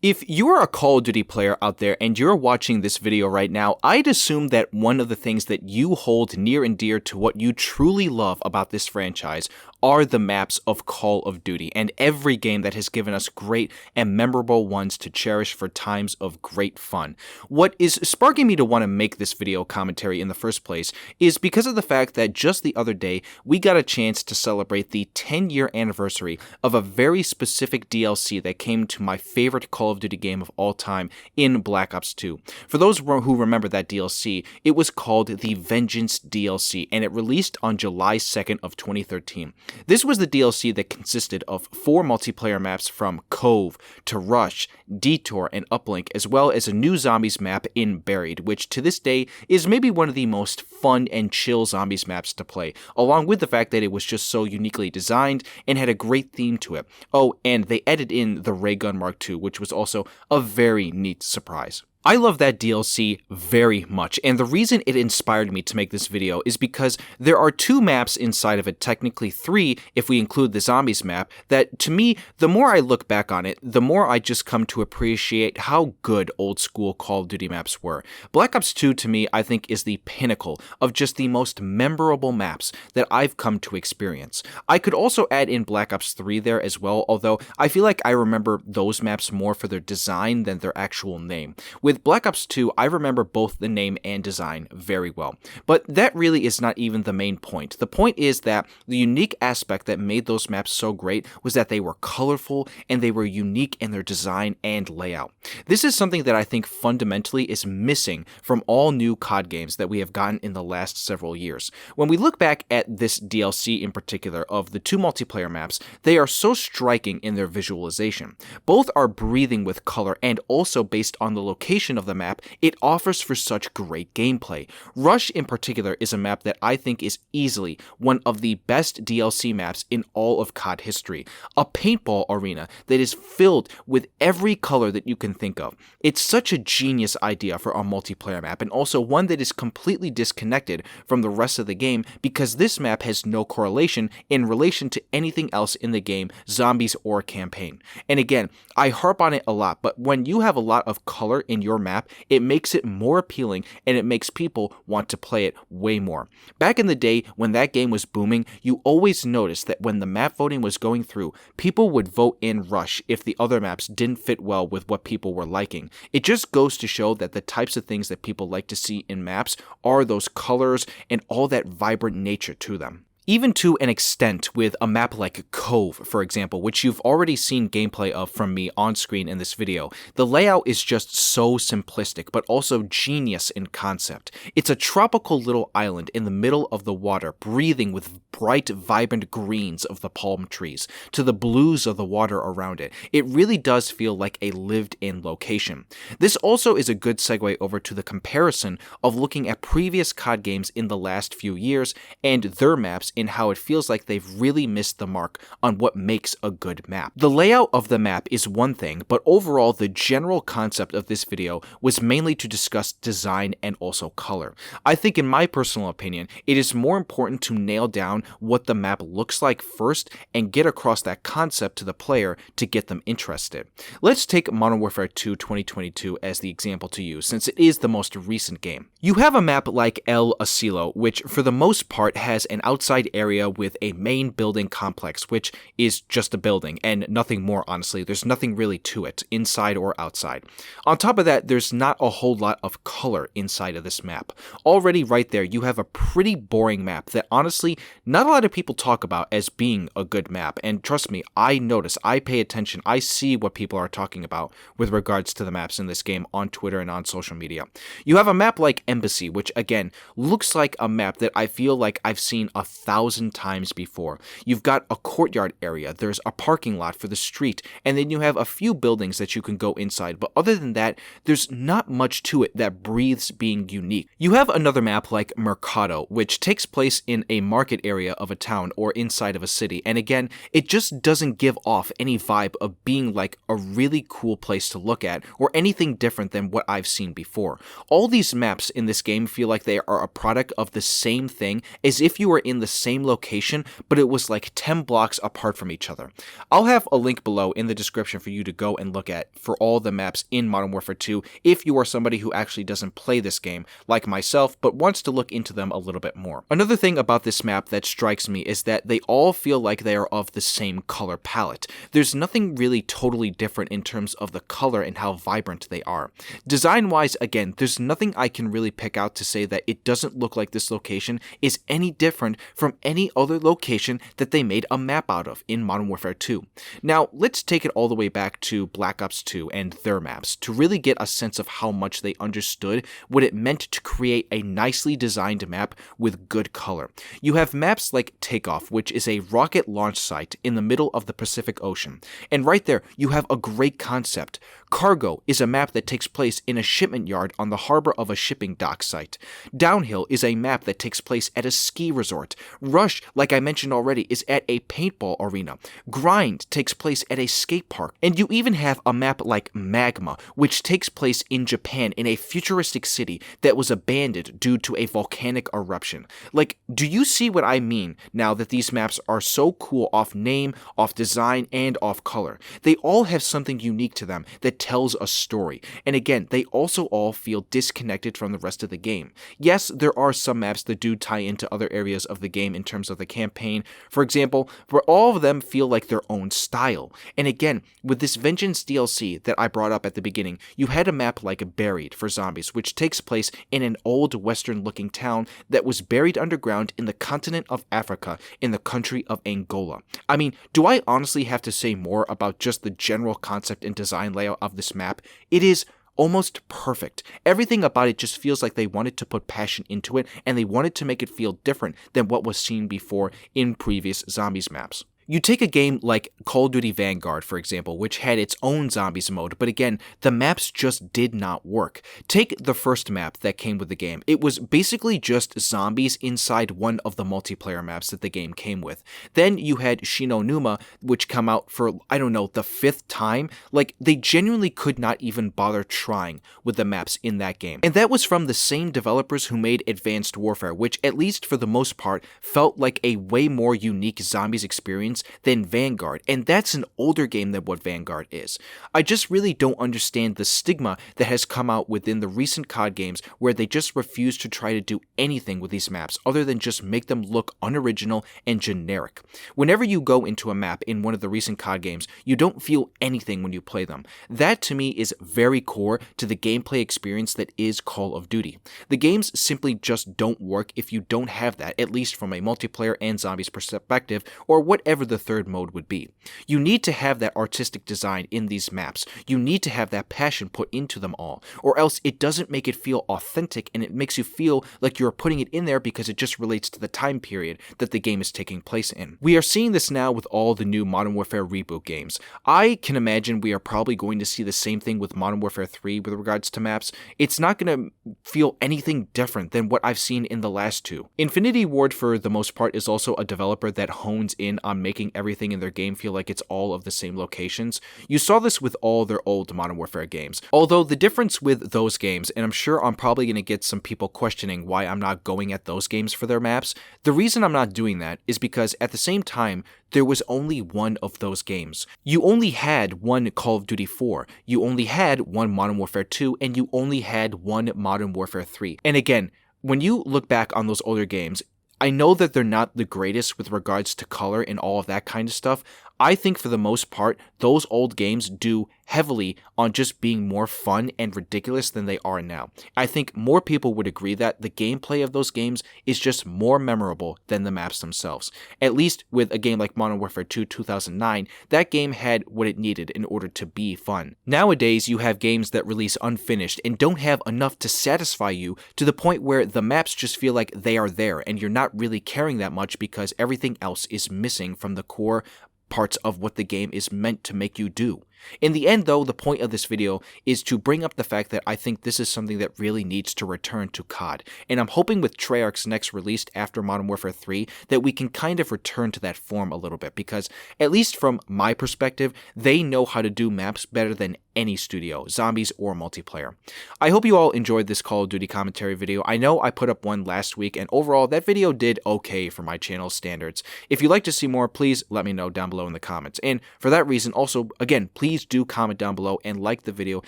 If you're a Call of Duty player out there and you're watching this video right now, I'd assume that one of the things that you hold near and dear to what you truly love about this franchise are the maps of Call of Duty, and every game that has given us great and memorable ones to cherish for times of great fun. What is sparking me to want to make this video commentary in the first place is because of the fact that just the other day, we got a chance to celebrate the 10-year anniversary of a very specific DLC that came to my favorite Call of Duty game of all time in Black Ops 2. For those who remember that DLC, it was called the Vengeance DLC, and it released on July 2nd of 2013. This was the DLC that consisted of 4 multiplayer maps from Cove to Rush, Detour, and Uplink, as well as a new zombies map in Buried, which to this day is maybe one of the most fun and chill zombies maps to play, along with the fact that it was just so uniquely designed and had a great theme to it. Oh, and they added in the Ray Gun Mark II, which was also a very neat surprise. I love that DLC very much, and the reason it inspired me to make this video is because there are 2 maps inside of it, technically 3 if we include the zombies map, that to me, the more I look back on it, the more I just come to appreciate how good old school Call of Duty maps were. Black Ops 2 to me, I think, is the pinnacle of just the most memorable maps that I've come to experience. I could also add in Black Ops 3 there as well, although I feel like I remember those maps more for their design than their actual name. With Black Ops 2, I remember both the name and design very well, but that really is not even the main point. The point is that the unique aspect that made those maps so great was that they were colorful and they were unique in their design and layout. This is something that I think fundamentally is missing from all new COD games that we have gotten in the last several years. When we look back at this DLC in particular of the 2 multiplayer maps, they are so striking in their visualization. Both are breathing with color, and also based on the location of the map, it offers for such great gameplay. Rush in particular is a map that I think is easily one of the best DLC maps in all of COD history. A paintball arena that is filled with every color that you can think of. It's such a genius idea for a multiplayer map, and also one that is completely disconnected from the rest of the game because this map has no correlation in relation to anything else in the game, zombies or campaign. And again, I harp on it a lot, but when you have a lot of color in your map, it makes it more appealing and it makes people want to play it way more. Back in the day when that game was booming, you always noticed that when the map voting was going through, people would vote in Rush if the other maps didn't fit well with what people were liking. It just goes to show that the types of things that people like to see in maps are those colors and all that vibrant nature to them. Even to an extent with a map like Cove, for example, which you've already seen gameplay of from me on screen in this video, the layout is just so simplistic, but also genius in concept. It's a tropical little island in the middle of the water, breathing with bright, vibrant greens of the palm trees, to the blues of the water around it. It really does feel like a lived-in location. This also is a good segue over to the comparison of looking at previous COD games in the last few years and their maps in how it feels like they've really missed the mark on what makes a good map. The layout of the map is one thing, but overall the general concept of this video was mainly to discuss design and also color. I think in my personal opinion, it is more important to nail down what the map looks like first and get across that concept to the player to get them interested. Let's take Modern Warfare 2 2022 as the example to use, since it is the most recent game. You have a map like El Asilo, which for the most part has an outside area with a main building complex, which is just a building and nothing more, honestly. There's nothing really to it, inside or outside. On top of that, there's not a whole lot of color inside of this map. Already right there, you have a pretty boring map that honestly, not a lot of people talk about as being a good map. And trust me, I notice, I pay attention, I see what people are talking about with regards to the maps in this game on Twitter and on social media. You have a map like Embassy, which again, looks like a map that I feel like I've seen 1,000 times before. You've got a courtyard area, there's a parking lot for the street, and then you have a few buildings that you can go inside, but other than that, there's not much to it that breathes being unique. You have another map like Mercado, which takes place in a market area of a town or inside of a city, and again, it just doesn't give off any vibe of being like a really cool place to look at or anything different than what I've seen before. All these maps in this game feel like they are a product of the same thing, as if you were in the same location, but it was like 10 blocks apart from each other. I'll have a link below in the description for you to go and look at for all the maps in Modern Warfare 2 if you are somebody who actually doesn't play this game like myself, but wants to look into them a little bit more. Another thing about this map that strikes me is that they all feel like they are of the same color palette. There's nothing really totally different in terms of the color and how vibrant they are. Design-wise, again, there's nothing I can really pick out to say that it doesn't look like this location is any different from any other location that they made a map out of in Modern Warfare 2. Now, let's take it all the way back to Black Ops 2 and their maps to really get a sense of how much they understood what it meant to create a nicely designed map with good color. You have maps like Takeoff, which is a rocket launch site in the middle of the Pacific Ocean. And right there, you have a great concept. Cargo is a map that takes place in a shipment yard on the harbor of a shipping dock site. Downhill is a map that takes place at a ski resort. Rush, like I mentioned already, is at a paintball arena. Grind takes place at a skate park. And you even have a map like Magma, which takes place in Japan in a futuristic city that was abandoned due to a volcanic eruption. Like, do you see what I mean now that these maps are so cool off name, off design, and off color? They all have something unique to them that tells a story. And again, they also all feel disconnected from the rest of the game. Yes, there are some maps that do tie into other areas of the game in terms of the campaign, for example, but all of them feel like their own style. And again, with this Vengeance DLC that I brought up at the beginning, you had a map like Buried for zombies, which takes place in an old western-looking town that was buried underground in the continent of Africa in the country of Angola. I mean, do I honestly have to say more about just the general concept and design layout of this map? It is almost perfect. Everything about it just feels like they wanted to put passion into it, and they wanted to make it feel different than what was seen before in previous zombies maps. You take a game like Call of Duty Vanguard, for example, which had its own zombies mode, but again, the maps just did not work. Take the first map that came with the game. It was basically just zombies inside one of the multiplayer maps that the game came with. Then you had Shinonuma, which come out for, I don't know, the 5th time. Like, they genuinely could not even bother trying with the maps in that game. And that was from the same developers who made Advanced Warfare, which, at least for the most part, felt like a way more unique zombies experience than Vanguard, and that's an older game than what Vanguard is. I just really don't understand the stigma that has come out within the recent COD games where they just refuse to try to do anything with these maps other than just make them look unoriginal and generic. Whenever you go into a map in one of the recent COD games, you don't feel anything when you play them. That to me is very core to the gameplay experience that is Call of Duty. The games simply just don't work if you don't have that, at least from a multiplayer and zombies perspective, or whatever the third mode would be. You need to have that artistic design in these maps. You need to have that passion put into them all, or else it doesn't make it feel authentic, and it makes you feel like you're putting it in there because it just relates to the time period that the game is taking place in. We are seeing this now with all the new Modern Warfare reboot games. I can imagine we are probably going to see the same thing with Modern Warfare 3 with regards to maps. It's not going to feel anything different than what I've seen in the last two. Infinity Ward, for the most part, is also a developer that hones in on making everything in their game feel like it's all of the same locations. You saw this with all their old Modern Warfare games. Although the difference with those games, and I'm sure I'm probably going to get some people questioning why I'm not going at those games for their maps, the reason I'm not doing that is because at the same time, there was only one of those games. You only had one Call of Duty 4, you only had one Modern Warfare 2, and you only had one Modern Warfare 3. And again, when you look back on those older games, I know that they're not the greatest with regards to color and all of that kind of stuff. I think for the most part, those old games do heavily on just being more fun and ridiculous than they are now. I think more people would agree that the gameplay of those games is just more memorable than the maps themselves. At least with a game like Modern Warfare 2 2009, that game had what it needed in order to be fun. Nowadays, you have games that release unfinished and don't have enough to satisfy you to the point where the maps just feel like they are there and you're not really caring that much because everything else is missing from the core parts of what the game is meant to make you do. In the end, though, the point of this video is to bring up the fact that I think this is something that really needs to return to COD, and I'm hoping with Treyarch's next release after Modern Warfare 3 that we can kind of return to that form a little bit, because at least from my perspective, they know how to do maps better than any studio, zombies or multiplayer. I hope you all enjoyed this Call of Duty commentary video. I know I put up one last week, and overall that video did okay for my channel standards. If you'd like to see more, please let me know down below in the comments. And for that reason, also, again, please do comment down below and like the video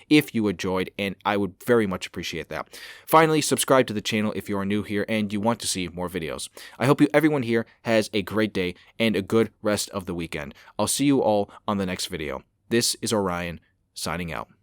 if you enjoyed, and I would very much appreciate that. Finally, subscribe to the channel if you are new here and you want to see more videos. I hope everyone here has a great day and a good rest of the weekend. I'll see you all on the next video. This is Orion, signing out.